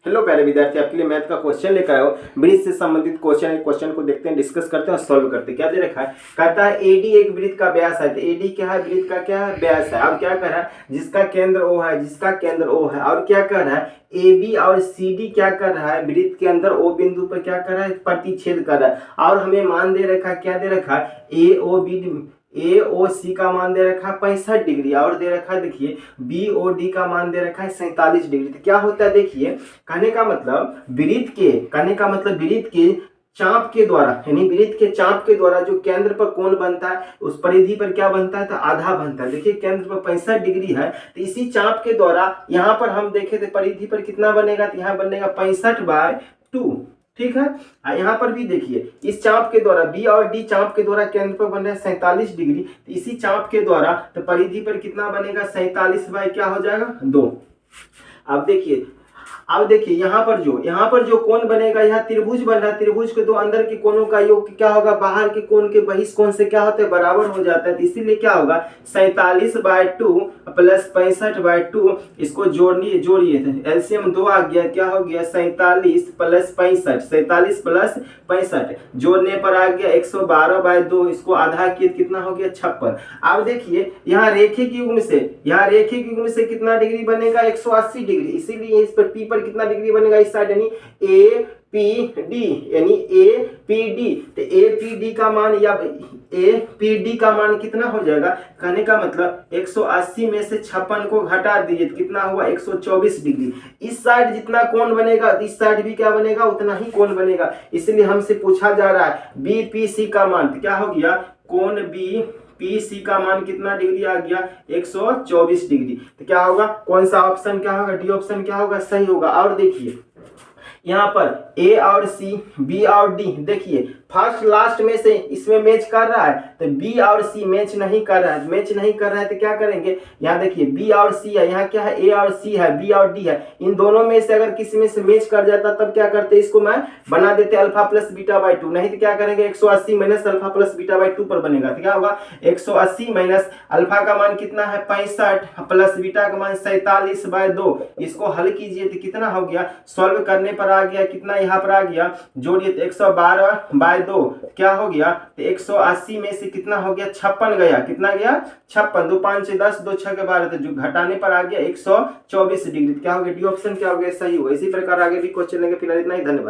Hello प्यारे विद्यार्थी, आपके लिए मैथ का क्वेश्चन लेकर आया हूं। ब्रिज से संबंधित क्वेश्चन को देखते हैं, डिस्कस करते हैं और सॉल्व करते हैं। क्या दे रखा है? कहता है एडी एक वृत्त का व्यास है। तो एडी क्या है? वृत्त का क्या है? व्यास है। अब क्या कर रहा है? जिसका केंद्र ओ है, जिसका केंद्र ओ है। और क्या कर रहा है? ए बी और सी डी क्या कर रहा है? वृत्त के अंदर ओ बिंदु पर क्या कर रहा है? प्रतिच्छेद कर रहा है। और हमें मान दे रखा है, क्या दे रखा है? ए ओ सी का मान दे रखा है 65 डिग्री और दे रखा है, देखिए बी ओ डी का मान दे रखा है 47 डिग्री। तो क्या होता है? देखिए कहने का मतलब वृत्त के चाप के द्वारा, यानी वृत्त के चाप के द्वारा जो केंद्र पर कोण बनता है उस परिधि पर क्या बनता है? तो आधा बनता है। देखिए केंद्र पर 65 डिग्री है, तो इसी चाप के द्वारा यहाँ पर हम देखे थे परिधि पर कितना बनेगा? तो यहाँ बनेगा 65/2। ठीक है। यहाँ पर भी देखिए इस चाप के द्वारा बी और डी चाप के द्वारा केंद्र पर बन रहा है 47 डिग्री, तो इसी चाप के द्वारा तो परिधि पर कितना बनेगा? 47 बाय क्या हो जाएगा? 2। अब देखिए यहाँ पर जो कोण बनेगा, यहाँ त्रिभुज बन रहा है। त्रिभुज के दो अंदर के कोणों का योग क्या होगा? बाहर के कोण के बहिष्कोण से क्या होता है? बराबर हो जाता है। तो इसीलिए क्या होगा? 47/2 प्लस 65/2, इसको जोड़िए एलसीएम 2 आ गया। क्या हो गया? 47 प्लस 65, 47 प्लस 65 जोड़ने पर आ गया 112/2। इसको आधा किए कितना हो गया? 56। अब देखिए यहाँ रैखिक युग्म से कितना डिग्री बनेगा? 180 डिग्री। इसीलिए इस पर पी पर कितना डिग्री बनेगा? इस साइड यानी ए पी डी। तो ए पी डी का मान कितना हो जाएगा? कहने का मतलब 180 में से 56 को घटा दीजिए तो कितना हुआ? 124 डिग्री। इस साइड जितना कोण बनेगा इस साइड भी क्या बनेगा? उतना ही कोण बनेगा। इसलिए हमसे पूछा जा रहा है बी पी सी का मान। तो क्या हो गया? कोण बी पी सी का मान कितना डिग्री आ गया? 124 डिग्री। तो क्या होगा? कौन सा ऑप्शन क्या होगा? डी ऑप्शन क्या होगा? सही होगा। और देखिए यहाँ पर ए और सी, बी और डी, देखिए फर्स्ट लास्ट में से इसमें मैच कर रहा है, तो बी और सी मैच नहीं कर रहा है। तो क्या करेंगे? यहाँ देखिए बी और सी है, यहाँ क्या है? ए और सी है, बी और डी है। इन दोनों में से अगर किसी में से मैच कर जाता तब क्या करते? इसको मैं बना देते अल्फा प्लस बीटा बाई 2। नहीं तो क्या करेंगे? 180 minus alpha plus beta by 2 पर बनेगा। तो क्या होगा? 180 माइनस अल्फा का मान कितना है? 65 प्लस बीटा का मान 47/2। इसको हल कीजिए तो कितना हो गया? सॉल्व करने पर आ गया कितना? यहाँ पर आ गया, जोड़िए तो 112/2 क्या हो गया? तो 180 में से कितना हो गया? 56 गया। कितना गया? 56। 2 5 10, 2 6 12, तो जो घटाने पर आ गया 124 डिग्री। क्या हो गया? डी ऑप्शन क्या हो गया? सही हुआ। इसी प्रकार आगे भी क्वेश्चन लेंगे। फिलहाल इतना ही, धन्यवाद।